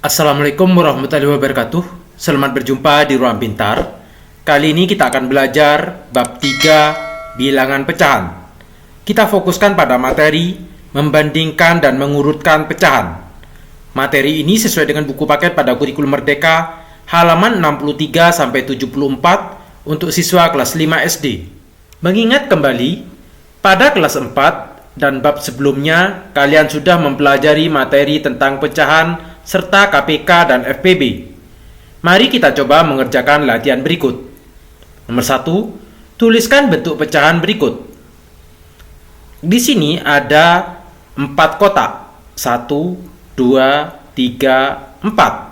Assalamualaikum warahmatullahi wabarakatuh. Selamat berjumpa di Ruang Pintar. Kali ini kita akan belajar bab 3 bilangan pecahan. Kita fokuskan pada materi membandingkan dan mengurutkan pecahan. Materi ini sesuai dengan buku paket pada kurikulum Merdeka halaman 63 sampai 74 untuk siswa kelas 5 SD. Mengingat kembali pada kelas 4 dan bab sebelumnya kalian sudah mempelajari materi tentang pecahan serta KPK dan FPB. Mari kita coba mengerjakan latihan berikut. Nomor 1, tuliskan bentuk pecahan berikut. Di sini ada 4 kotak. 1, 2, 3, 4.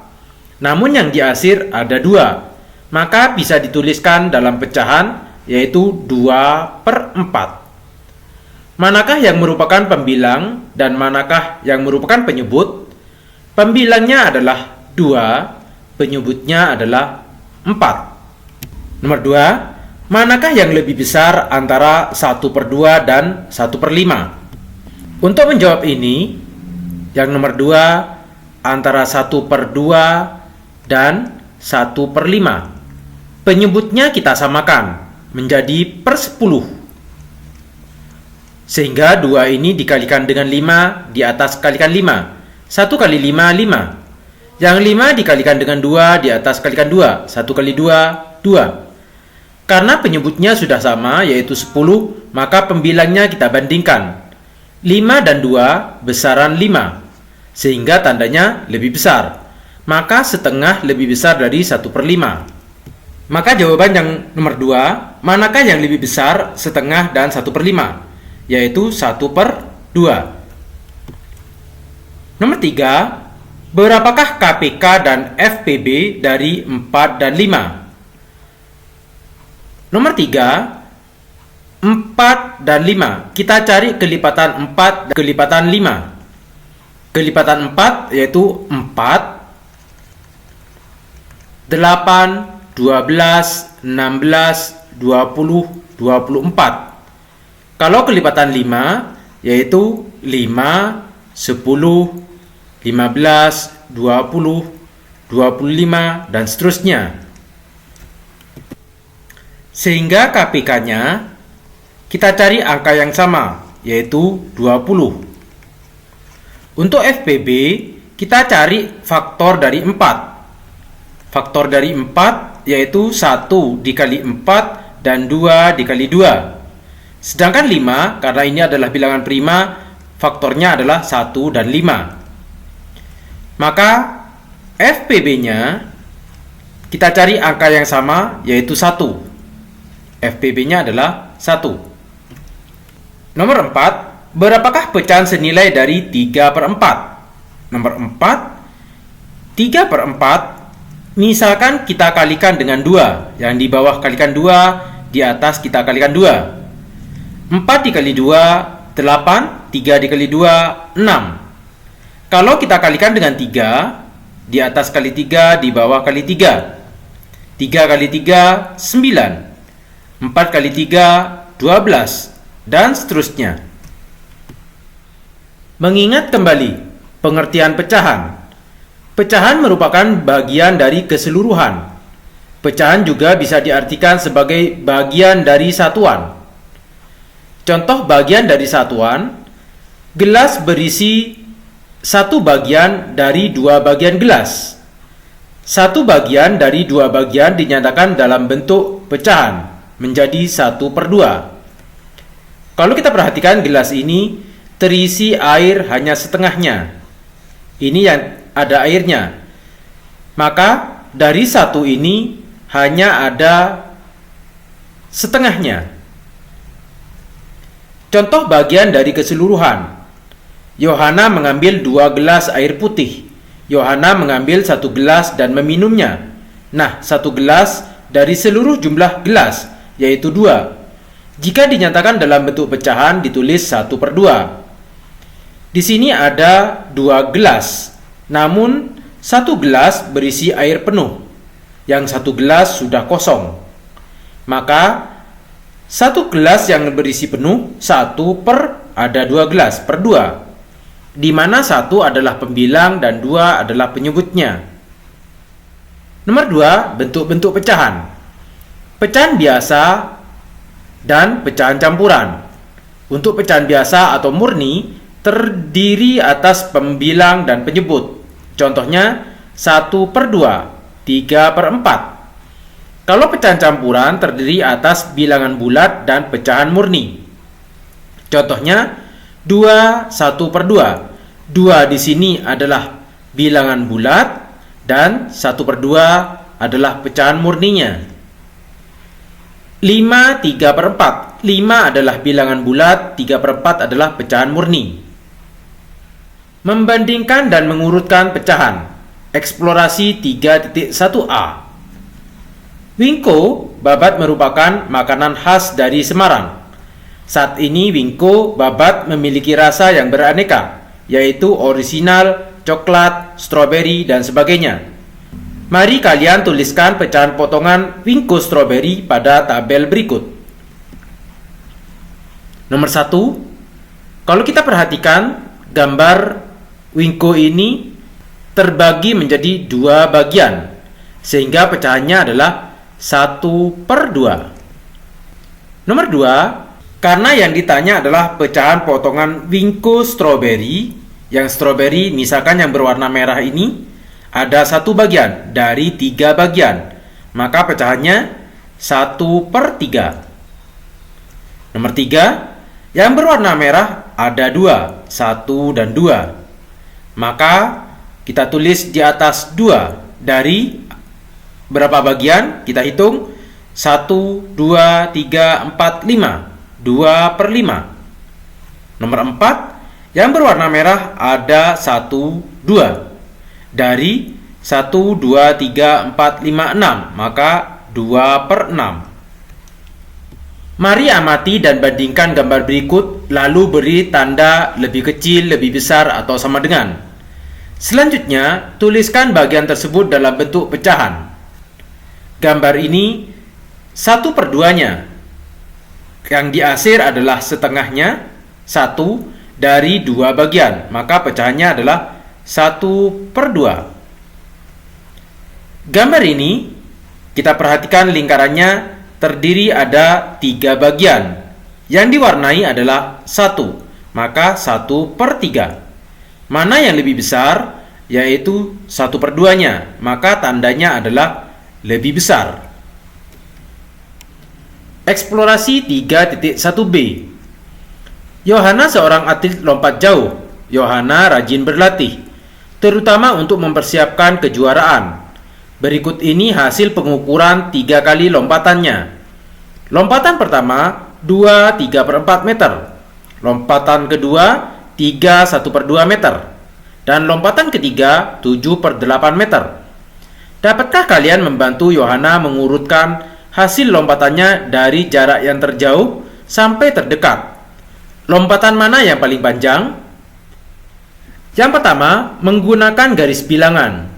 Namun yang di akhir ada 2. Maka bisa dituliskan dalam pecahan yaitu 2/4. Manakah yang merupakan pembilang dan manakah yang merupakan penyebut? Pembilangnya adalah 2, penyebutnya adalah 4. Nomor 2, manakah yang lebih besar antara 1/2 dan 1/5? Untuk menjawab ini, yang nomor 2 antara 1/2 dan 1/5. Penyebutnya kita samakan menjadi per 10. Sehingga 2 ini dikalikan dengan 5 di atas kalikan 5. 1 kali 5, 5. Yang 5 dikalikan dengan 2 di atas kalikan 2. 1 kali 2, 2. Karena penyebutnya sudah sama, yaitu 10, maka pembilangnya kita bandingkan. 5 dan 2 besaran 5, sehingga tandanya lebih besar. Maka setengah lebih besar dari 1/5. Maka jawaban yang nomor 2, manakah yang lebih besar setengah dan 1/5? Yaitu 1/2. Nomor 3, berapakah KPK dan FPB dari 4 dan 5? Nomor 3, 4 dan 5. Kita cari kelipatan 4 dan kelipatan 5. Kelipatan 4 yaitu 4, 8, 12, 16, 20, 24. Kalau kelipatan 5 yaitu 5, 10, 15, 20, 25, dan seterusnya. Sehingga KPK-nya kita cari angka yang sama, yaitu 20. Untuk FPB, kita cari faktor dari 4. Faktor dari 4 yaitu 1 dikali 4 dan 2 dikali 2. Sedangkan 5, karena ini adalah bilangan prima, faktornya adalah 1 dan 5. Maka FPB-nya kita cari angka yang sama, yaitu 1. FPB-nya adalah 1. Nomor 4, berapakah pecahan senilai dari 3/4? Nomor 4, 3/4, misalkan kita kalikan dengan 2. Yang di bawah kalikan 2, di atas kita kalikan 2. 4 dikali 2, 8. 3 dikali 2, 6. Kalau kita kalikan dengan 3, di atas kali 3, di bawah kali 3. 3 kali 3, 9. 4 kali 3, 12. Dan seterusnya. Mengingat kembali pengertian pecahan. Pecahan merupakan bagian dari keseluruhan. Pecahan juga bisa diartikan sebagai bagian dari satuan. Contoh bagian dari satuan, gelas berisi 1 bagian dari 2 bagian gelas. 1 bagian dari 2 bagian dinyatakan dalam bentuk pecahan menjadi 1/2. Kalau kita perhatikan gelas ini terisi air hanya setengahnya. Ini yang ada airnya. Maka dari 1 ini hanya ada setengahnya. Contoh bagian dari keseluruhan. Yohana mengambil 2 gelas air putih. Yohana mengambil 1 gelas dan meminumnya. Nah, 1 gelas dari seluruh jumlah gelas, yaitu 2. Jika dinyatakan dalam bentuk pecahan, ditulis 1/2. Di sini ada 2 gelas. Namun, 1 gelas berisi air penuh. Yang 1 gelas sudah kosong. Maka, 1 gelas yang berisi penuh, 1 per ada 2 gelas per 2. di mana 1 adalah pembilang dan 2 adalah penyebutnya. Nomor 2, bentuk-bentuk pecahan. Pecahan biasa dan pecahan campuran. Untuk pecahan biasa atau murni terdiri atas pembilang dan penyebut. Contohnya 1/2, 3/4. Kalau pecahan campuran terdiri atas bilangan bulat dan pecahan murni. Contohnya 2 1/2. 2 di sini adalah bilangan bulat dan 1/2 adalah pecahan murninya. 5 3/4. 5 adalah bilangan bulat, 3/4 adalah pecahan murni. Membandingkan dan mengurutkan pecahan. Eksplorasi 3.1a. Wingko babat merupakan makanan khas dari Semarang. Saat ini wingko babat memiliki rasa yang beraneka, yaitu orisinal, coklat, stroberi, dan sebagainya. Mari kalian tuliskan pecahan potongan wingko stroberi pada tabel berikut. Nomor 1, kalau kita perhatikan gambar wingko ini terbagi menjadi 2 bagian, sehingga pecahannya adalah 1/2. Nomor 2, karena yang ditanya adalah pecahan potongan wingko stroberi, yang stroberi misalkan yang berwarna merah ini ada 1 bagian dari 3 bagian, maka pecahannya 1/3. Nomor 3, yang berwarna merah ada 2, 1 dan 2, maka kita tulis di atas 2 dari berapa bagian? Kita hitung 1, 2, 3, 4, 5. 2/5. Nomor 4, yang berwarna merah ada 1, 2. Dari 1, 2, 3, 4, 5, 6. Maka 2/6. Mari amati dan bandingkan gambar berikut, lalu beri tanda lebih kecil, lebih besar, atau sama dengan. Selanjutnya, tuliskan bagian tersebut dalam bentuk pecahan. Gambar ini 1/2-nya. Yang diasir adalah setengahnya 1 dari 2 bagian, maka pecahannya adalah 1/2. Gambar ini kita perhatikan lingkarannya terdiri ada 3 bagian. Yang diwarnai adalah 1, maka 1/3. Mana yang lebih besar? Yaitu 1/2-nya, maka tandanya adalah lebih besar. Eksplorasi 3.1b. Yohana seorang atlet lompat jauh. Yohana rajin berlatih, terutama untuk mempersiapkan kejuaraan. Berikut ini hasil pengukuran 3 kali lompatannya. Lompatan pertama 2 3/4 meter. Lompatan kedua 3 1/2 meter. Dan lompatan ketiga 7/8 meter. Dapatkah kalian membantu Yohana mengurutkan hasil lompatannya dari jarak yang terjauh sampai terdekat? Lompatan mana yang paling panjang? Yang pertama, menggunakan garis bilangan.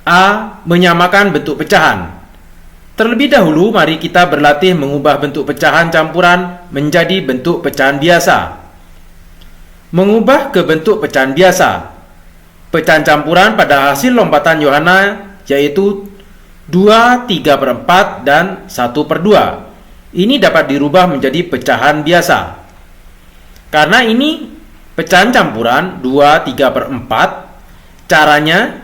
A. Menyamakan bentuk pecahan. Terlebih dahulu, mari kita berlatih mengubah bentuk pecahan campuran menjadi bentuk pecahan biasa. Mengubah ke bentuk pecahan biasa. Pecahan campuran pada hasil lompatan Yohana yaitu 2 3/4 dan 1/2. Ini dapat dirubah menjadi pecahan biasa. Karena ini pecahan campuran 2 3/4, caranya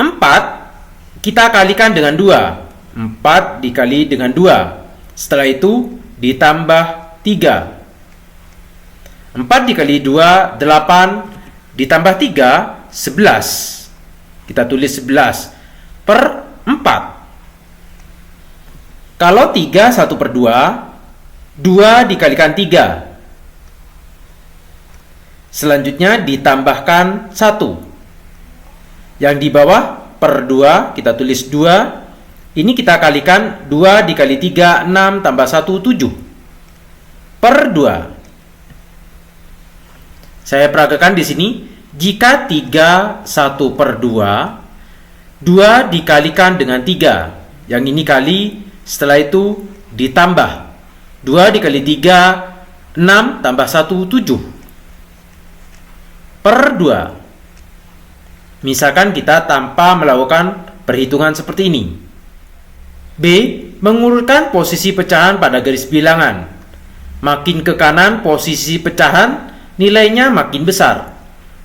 4 kita kalikan dengan 2. 4 dikali dengan 2. Setelah itu ditambah 3. 4 dikali 2 8, ditambah 3 11. Kita tulis 11/4. Kalau 3 1/2, 2 dikalikan 3. Selanjutnya ditambahkan 1. Yang di bawah per 2 kita tulis 2. Ini kita kalikan 2 dikali 3 6 tambah 1 7 per 2. Saya peragakan di sini. Jika 3 1/2, 2 dikalikan dengan 3. Yang ini kali, setelah itu ditambah 2 dikali 3 6 tambah 1 7. per 2. Misalkan kita tanpa melakukan perhitungan seperti ini. B. Mengurutkan posisi pecahan pada garis bilangan. Makin ke kanan posisi pecahan, nilainya makin besar.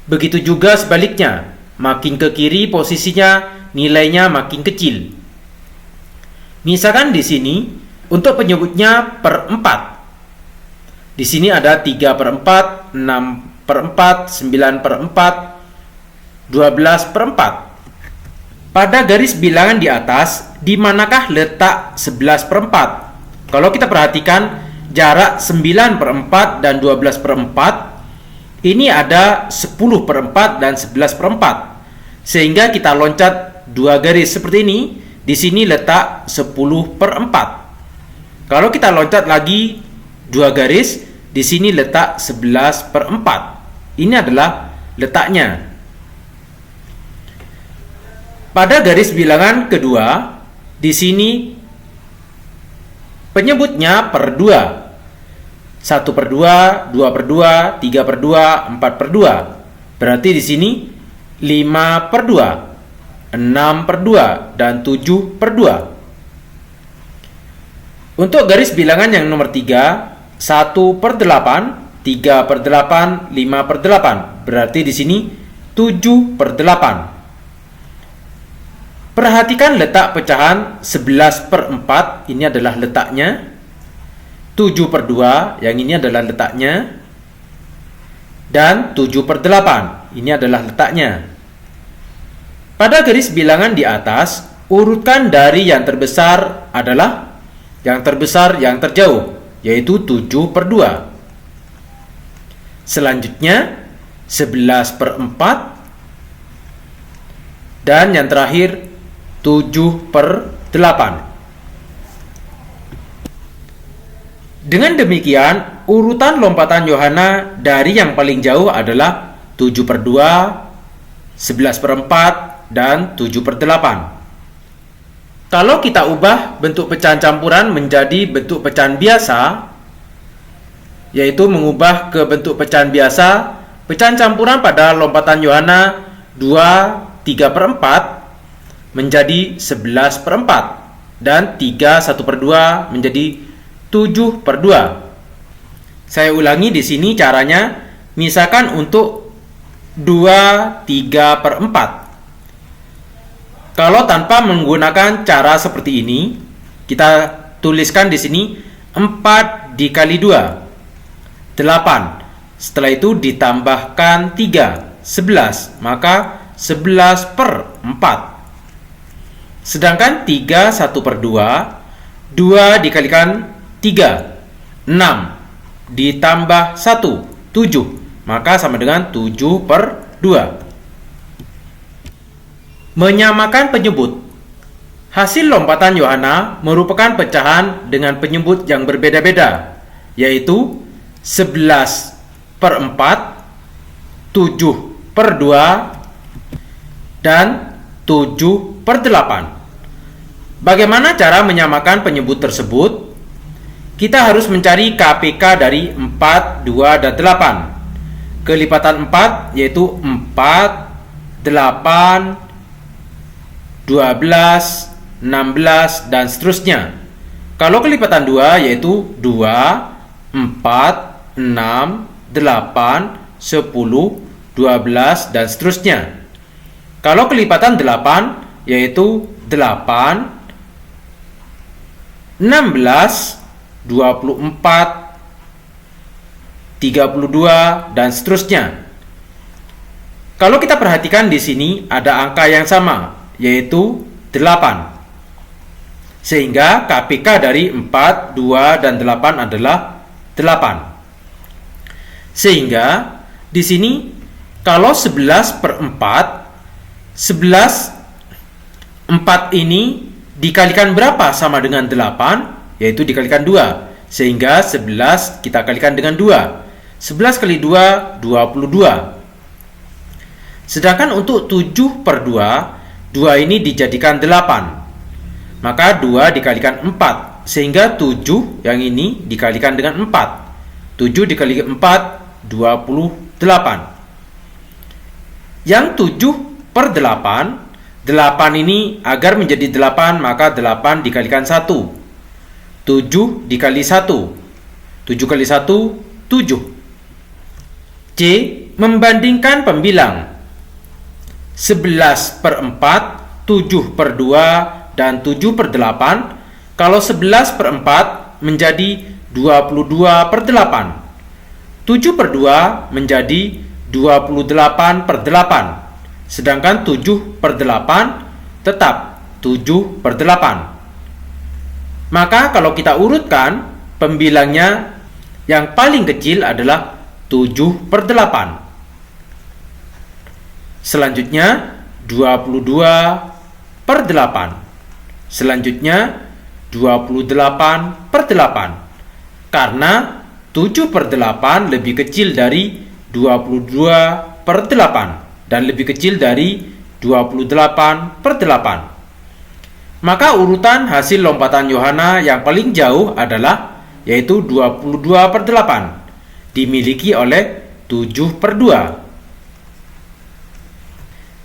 Begitu juga sebaliknya, makin ke kiri posisinya, nilainya makin kecil. Misalkan di sini, untuk penyebutnya per 4. Di sini ada 3 per 4, 6 per 4, 9 per 4, 12 per 4. Pada garis bilangan di atas, di manakah letak 11 per 4? Kalau kita perhatikan, jarak 9 per 4 dan 12 per 4, ini ada 10 per 4 dan 11 per 4. Sehingga kita loncat 2 garis seperti ini, di sini letak 10 per 4. Kalau kita loncat lagi 2 garis, di sini letak 11 per 4. Ini adalah letaknya. Pada garis bilangan kedua, di sini penyebutnya per 2. 1 per 2, 2 per 2, 3 per 2, 4 per 2. Berarti di sini 5 per 2, 6 per 2, dan 7 per 2. Untuk garis bilangan yang nomor 3, 1 per 8, 3 per 8, 5 per 8. Berarti di sini 7 per 8. Perhatikan letak pecahan 11 per 4, ini adalah letaknya. 7 per 2, yang ini adalah letaknya. Dan 7 per 8, ini adalah letaknya. Pada garis bilangan di atas, urutkan dari yang terbesar adalah yang terbesar yang terjauh, yaitu 7 per 2. Selanjutnya, 11 per 4. Dan yang terakhir, 7 per 8. Dengan demikian, urutan lompatan Yohana dari yang paling jauh adalah 7 per 2, 11 per 4, dan 7 per 8. Kalau kita ubah bentuk pecahan campuran menjadi bentuk pecahan biasa, yaitu mengubah ke bentuk pecahan biasa, pecahan campuran pada lompatan Yohana 2, 3 per 4 menjadi 11 per 4, dan 3, 1 per 2 menjadi 7 per 2. Saya ulangi di sini caranya. Misalkan untuk 2, 3 per 4. Kalau tanpa menggunakan cara seperti ini, kita tuliskan di sini 4 dikali 2, 8. Setelah itu ditambahkan 3, 11. Maka 11 per 4. Sedangkan 3, 1 per 2, 2 dikalikan 3, 6. Ditambah 1, 7. Maka sama dengan 7 per 2. Menyamakan penyebut. Hasil lompatan Yohana merupakan pecahan dengan penyebut yang berbeda-beda, yaitu 11 per 4, 7 per 2, dan 7 per 8. Bagaimana cara menyamakan penyebut tersebut? Kita harus mencari KPK dari 4, 2, dan 8. Kelipatan 4 yaitu 4, 8, 12, 16, dan seterusnya. Kalau kelipatan 2 yaitu 2, 4, 6, 8, 10, 12, dan seterusnya. Kalau kelipatan 8 yaitu 8, 16, 24, 32, dan seterusnya. Kalau kita perhatikan di sini ada angka yang sama, yaitu 8. Sehingga KPK dari 4, 2, dan 8 adalah 8. Sehingga di sini kalau 11 per 4, 11 4 ini dikalikan berapa sama dengan 8? Yaitu dikalikan 2. Sehingga 11 kita kalikan dengan 2. 11 kali 2, 22. Sedangkan untuk 7 per 2, 2 ini dijadikan 8. Maka 2 dikalikan 4. Sehingga 7 yang ini dikalikan dengan 4. 7 dikali 4, 28. Yang 7 per 8, 8 ini agar menjadi 8 maka 8 dikalikan 1. 7 dikali 1. 7 kali 1, 7. C. Membandingkan pembilang 11 per 4, 7 per 2, dan 7 per 8. Kalau 11 per 4 menjadi 22 per 8. 7 per 2 menjadi 28 per 8. Sedangkan 7 per 8 tetap 7 per 8. Maka kalau kita urutkan, pembilangnya yang paling kecil adalah 7 per 8. Selanjutnya 22 per 8. Selanjutnya 28 per 8. Karena 7 per 8 lebih kecil dari 22 per 8. Dan lebih kecil dari 28 per 8. Maka urutan hasil lompatan Yohana yang paling jauh adalah yaitu 22 per 8 dimiliki oleh 7 per 2.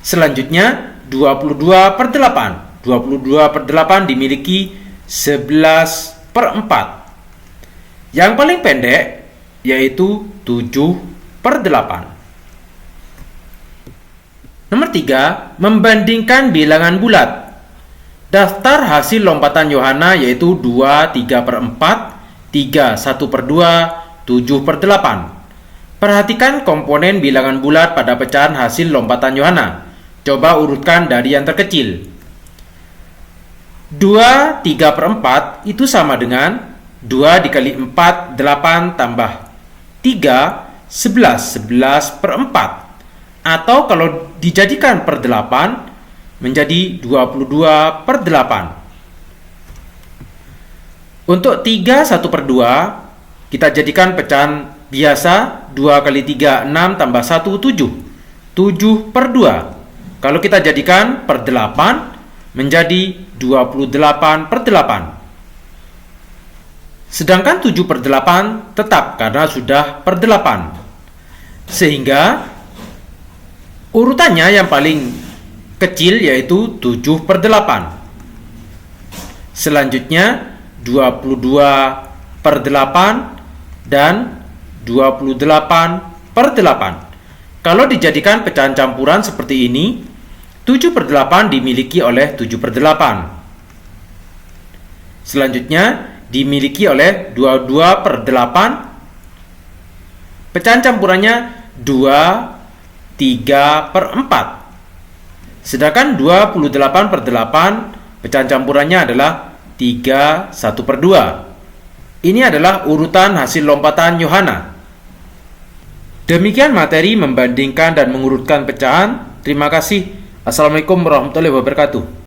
Selanjutnya 22 per 8. 22 per 8 dimiliki 11 per 4. Yang paling pendek yaitu 7 per 8. Nomor 3, membandingkan bilangan bulat. Daftar hasil lompatan Yohana yaitu 2, 3 per 4, 3, 1 per 2, 7 per 8. Perhatikan komponen bilangan bulat pada pecahan hasil lompatan Yohana. Coba urutkan dari yang terkecil. 2, 3 per 4 itu sama dengan 2 dikali 4, 8 tambah 3, 11, 11 per 4. Atau kalau dijadikan per 8 menjadi 22 per 8. Untuk 3, 1 per 2 kita jadikan pecahan biasa. 2 kali 3, 6 tambah 1, 7. 7 per 2. Kalau kita jadikan per 8 menjadi 28 per 8. Sedangkan 7 per 8 tetap karena sudah per 8. Sehingga urutannya yang paling kecil yaitu 7 per 8. Selanjutnya 22 per 8 dan 28 per 8. Kalau dijadikan pecahan campuran seperti ini, 7 per 8 dimiliki oleh 7 per 8. Selanjutnya dimiliki oleh 22 per 8. Pecahan campurannya 2, 3 per 4. Sedangkan 28 per 8 pecahan campurannya adalah 3, 1 per 2. Ini adalah urutan hasil lompatan Yohana. Demikian materi membandingkan dan mengurutkan pecahan. Terima kasih. Assalamualaikum warahmatullahi wabarakatuh.